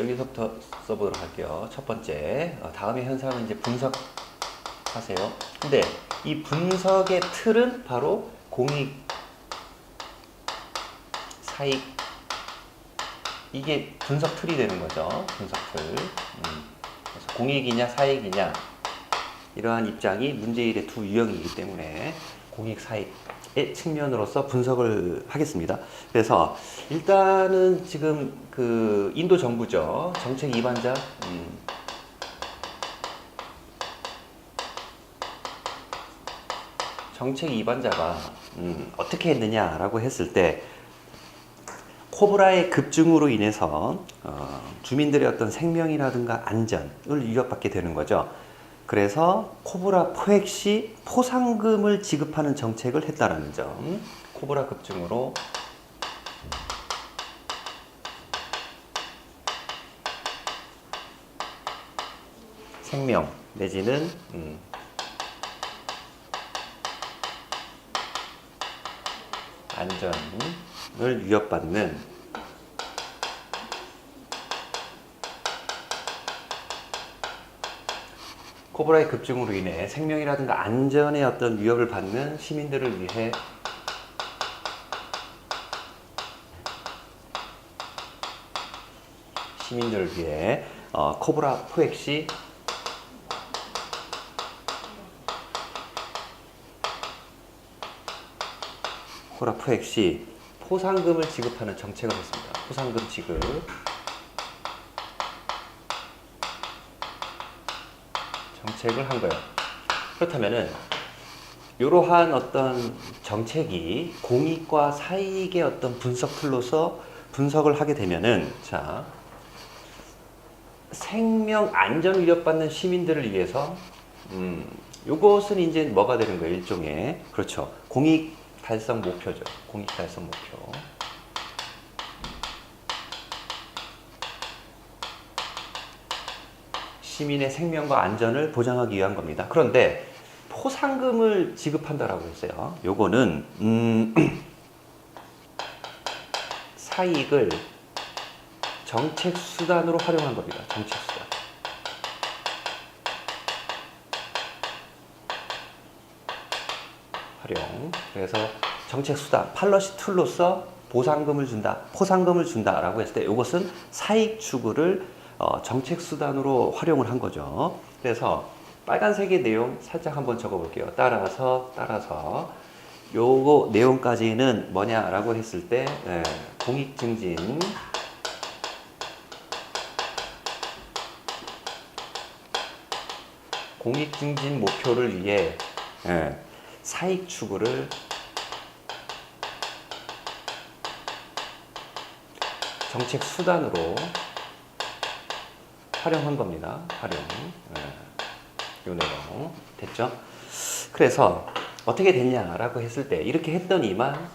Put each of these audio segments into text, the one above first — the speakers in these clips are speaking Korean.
여기서부터 써보도록 할게요. 첫 번째, 다음의 현상은 이제 분석하세요. 근데 이 분석의 틀은 바로 공익, 사익, 이게 분석 틀이 되는 거죠. 분석 틀. 그래서 공익이냐 사익이냐 이러한 입장이 문제1의 두 유형이기 때문에 공익, 사익의 측면으로서 분석을 하겠습니다. 그래서 일단은 지금 그 인도 정부죠. 정책 위반자. 정책 위반자가 어떻게 했느냐라고 했을 때 코브라의 급증으로 인해서 주민들의 어떤 생명이라든가 안전을 위협받게 되는 거죠. 그래서 코브라 포획 시 포상금을 지급하는 정책을 했다는 점. 코브라 급증으로 생명 내지는 안전을 위협받는 코브라의 급증으로 인해 생명이라든가 안전의 어떤 위협을 받는 시민들을 위해 코브라 포획 시 포상금을 지급하는 정책을 했습니다. 포상금 지급. 정책을 한 거예요. 그렇다면은 이러한 어떤 정책이 공익과 사익의 어떤 분석 틀로서 분석을 하게 되면은 자, 생명 안전 위협받는 시민들을 위해서 요것은 이제 뭐가 되는 거예요? 일종의 그렇죠. 공익 달성 목표죠. 공익 달성 목표. 시민의 생명과 안전을 보장하기 위한 겁니다. 그런데 포상금을 지급한다라고 했어요. 요거는 사익을 정책 수단으로 활용한 겁니다. 정책 수단. 활용. 그래서 정책 수단, 팔러시 툴로서 보상금을 준다, 포상금을 준다라고 했을 때 이것은 사익 추구를 정책 수단으로 활용을 한 거죠. 그래서 빨간색의 내용 살짝 한번 적어볼게요. 따라서 요거 내용까지는 뭐냐라고 했을 때 공익 증진, 목표를 위해 사익 추구를 정책 수단으로 활용한 겁니다. 활용. 요 내용 됐죠? 그래서 어떻게 됐냐라고 했을 때 이렇게 했더니만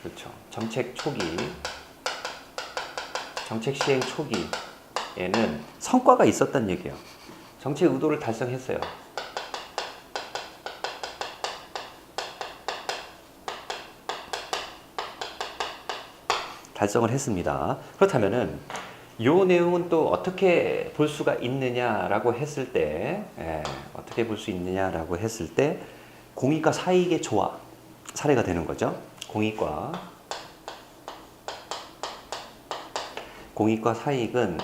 그렇죠. 정책 시행 초기에는 성과가 있었단 얘기예요. 정책 의도를 달성했어요. 달성을 했습니다. 그렇다면은 이 내용은 또 어떻게 볼 수가 있느냐라고 했을 때, 공익과 사익의 조화 사례가 되는 거죠. 공익과 사익은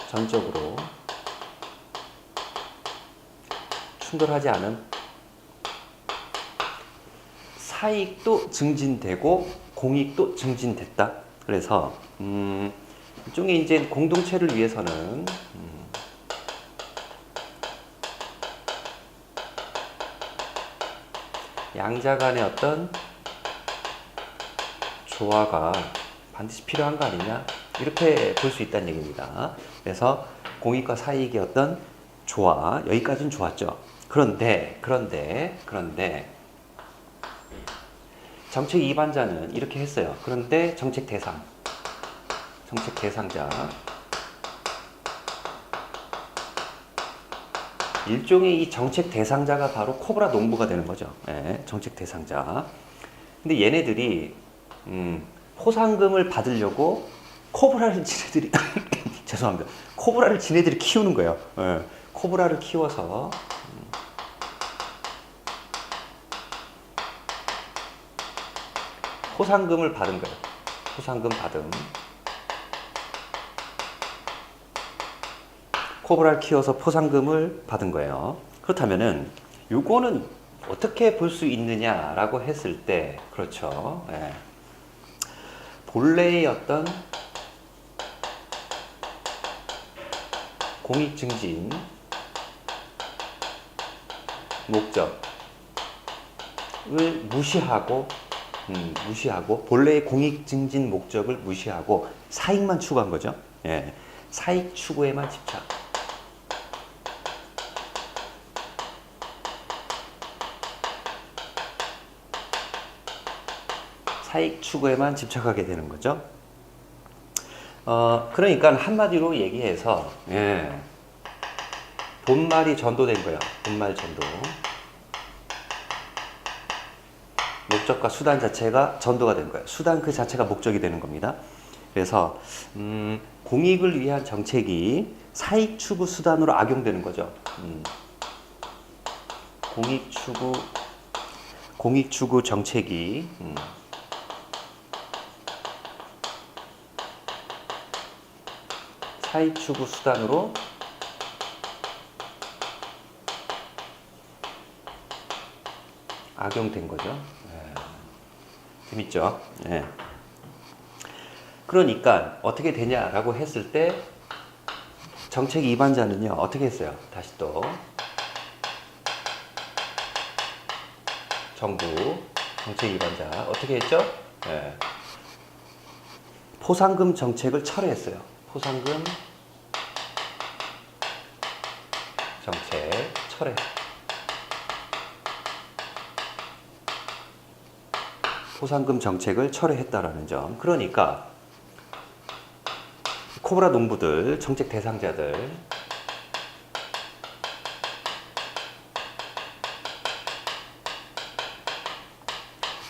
전적으로 충돌하지 않은 사익도 증진되고 공익도 증진됐다. 그래서 일종의 이제 공동체를 위해서는 양자 간의 어떤 조화가 반드시 필요한 거 아니냐 이렇게 볼 수 있다는 얘기입니다. 그래서 공익과 사익의 어떤 조화 여기까지는 좋았죠. 그런데 정책 위반자는 이렇게 했어요. 그런데 정책 대상자 일종의 이 정책 대상자가 바로 코브라 농부가 되는 거죠. 정책 대상자. 근데 얘네들이 포상금을 받으려고 코브라를 지네들이 죄송합니다. 코브라를 지네들이 키우는 거예요. 예. 코브라를 키워서 포상금을 받은 거예요. 포상금 받음. 코브라를 키워서 포상금을 받은 거예요. 그렇다면은 요거는 어떻게 볼 수 있느냐라고 했을 때, 그렇죠. 예. 본래의 어떤 공익증진 목적을 무시하고 본래의 공익증진 목적을 무시하고 사익만 추구한 거죠. 예. 사익 추구에만 집착. 사익 추구에만 집착하게 되는 거죠. 그러니까 한마디로 얘기해서, 예. 본말이 전도된 거예요. 본말 전도. 목적과 수단 자체가 전도가 된 거예요. 수단 그 자체가 목적이 되는 겁니다. 그래서 공익을 위한 정책이 사익 추구 수단으로 악용되는 거죠. 공익 추구 정책이 사익 추구 수단으로 악용된 거죠. 네. 재밌죠? 네. 그러니까 어떻게 되냐라고 했을 때 정책 위반자는요 어떻게 했어요? 다시 또 정부 정책 위반자 어떻게 했죠? 네. 포상금 정책을 철회했어요. 포상금 정책 철회. 포상금 정책을 철회했다라는 점. 그러니까 코브라 농부들, 정책 대상자들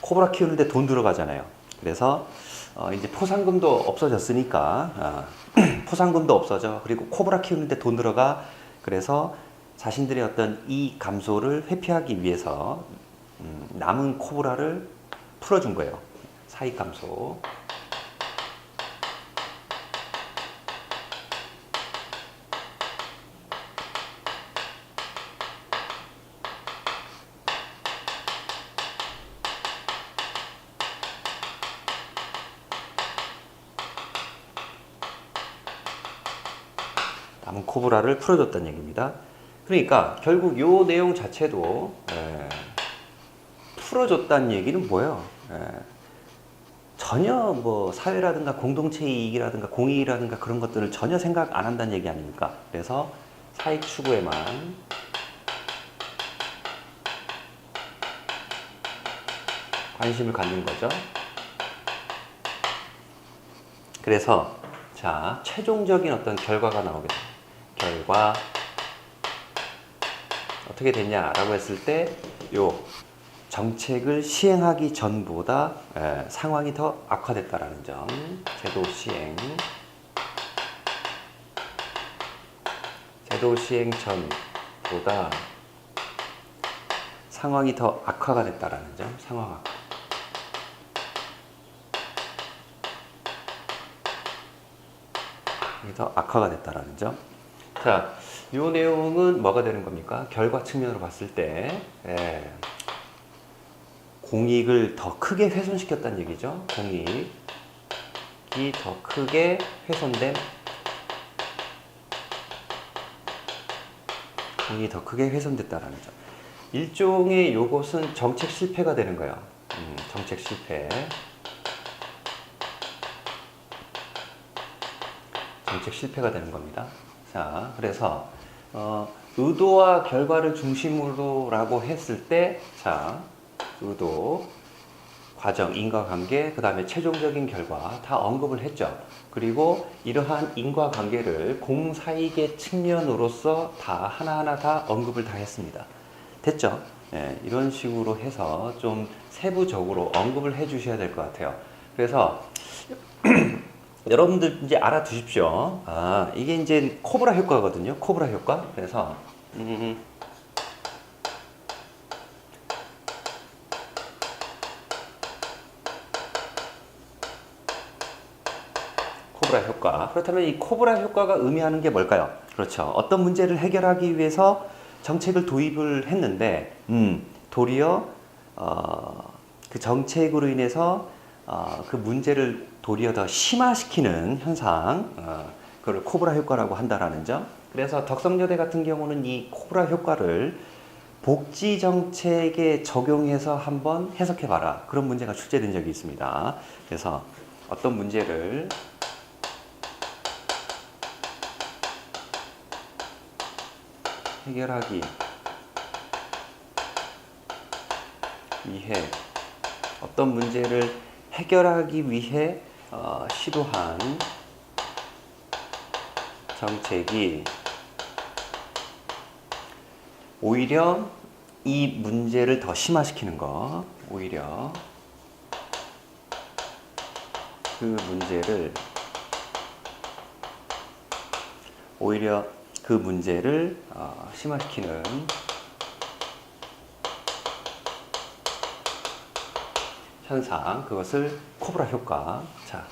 코브라 키우는데 돈 들어가잖아요. 그래서 이제 포상금도 없어졌으니까 포상금도 없어져. 그리고 코브라 키우는데 돈 들어가. 그래서 자신들의 어떤 이익 감소를 회피하기 위해서 남은 코브라를 풀어준 거예요. 사익 감소. 남은 코브라를 풀어줬다는 얘기입니다. 그러니까 결국 요 내용 자체도 풀어줬다는 얘기는 뭐예요? 전혀 뭐 사회라든가 공동체 이익이라든가 공익이라든가 그런 것들을 전혀 생각 안 한다는 얘기 아닙니까? 그래서 사익 추구에만 관심을 갖는 거죠. 그래서 자, 최종적인 어떤 결과가 나오게 됩니다. 결과 어떻게 됐냐라고 했을 때 요 정책을 시행하기 전보다 상황이 더 악화됐다라는 점. 제도 시행 전보다 상황이 더 악화가 됐다라는 점. 상황 악화. 더 악화가 됐다라는 점. 자, 이 내용은 뭐가 되는 겁니까? 결과 측면으로 봤을 때 공익을 더 크게 훼손시켰다는 얘기죠. 공익이 더 크게 훼손된, 공익이 더 크게 훼손됐다라는 점. 일종의 요것은 정책 실패가 되는 거예요. 정책 실패. 정책 실패가 되는 겁니다. 자, 그래서 의도와 결과를 중심으로라고 했을 때, 자, 의도, 과정, 인과관계, 그 다음에 최종적인 결과 다 언급을 했죠. 그리고 이러한 인과관계를 공사익의 측면으로서 다 하나하나 다 언급을 다 했습니다. 됐죠? 네, 이런 식으로 해서 좀 세부적으로 언급을 해 주셔야 될 것 같아요. 그래서 여러분들 이제 알아두십시오. 아, 이게 이제 코브라 효과거든요. 코브라 효과. 그래서 코브라 효과. 그렇다면 이 코브라 효과가 의미하는 게 뭘까요? 그렇죠. 어떤 문제를 해결하기 위해서 정책을 도입을 했는데, 도리어 그 정책으로 인해서 그 문제를 도리어 더 심화시키는 현상, 그걸 코브라 효과라고 한다라는 점. 그래서 덕성여대 같은 경우는 이 코브라 효과를 복지 정책에 적용해서 한번 해석해봐라. 그런 문제가 출제된 적이 있습니다. 그래서 어떤 문제를 해결하기 위해 어떤 문제를 해결하기 위해 시도한 정책이 오히려 이 문제를 더 심화시키는 거, 오히려 그 문제를 심화시키는 현상, 그것을 코브라 효과. 자,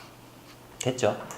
됐죠?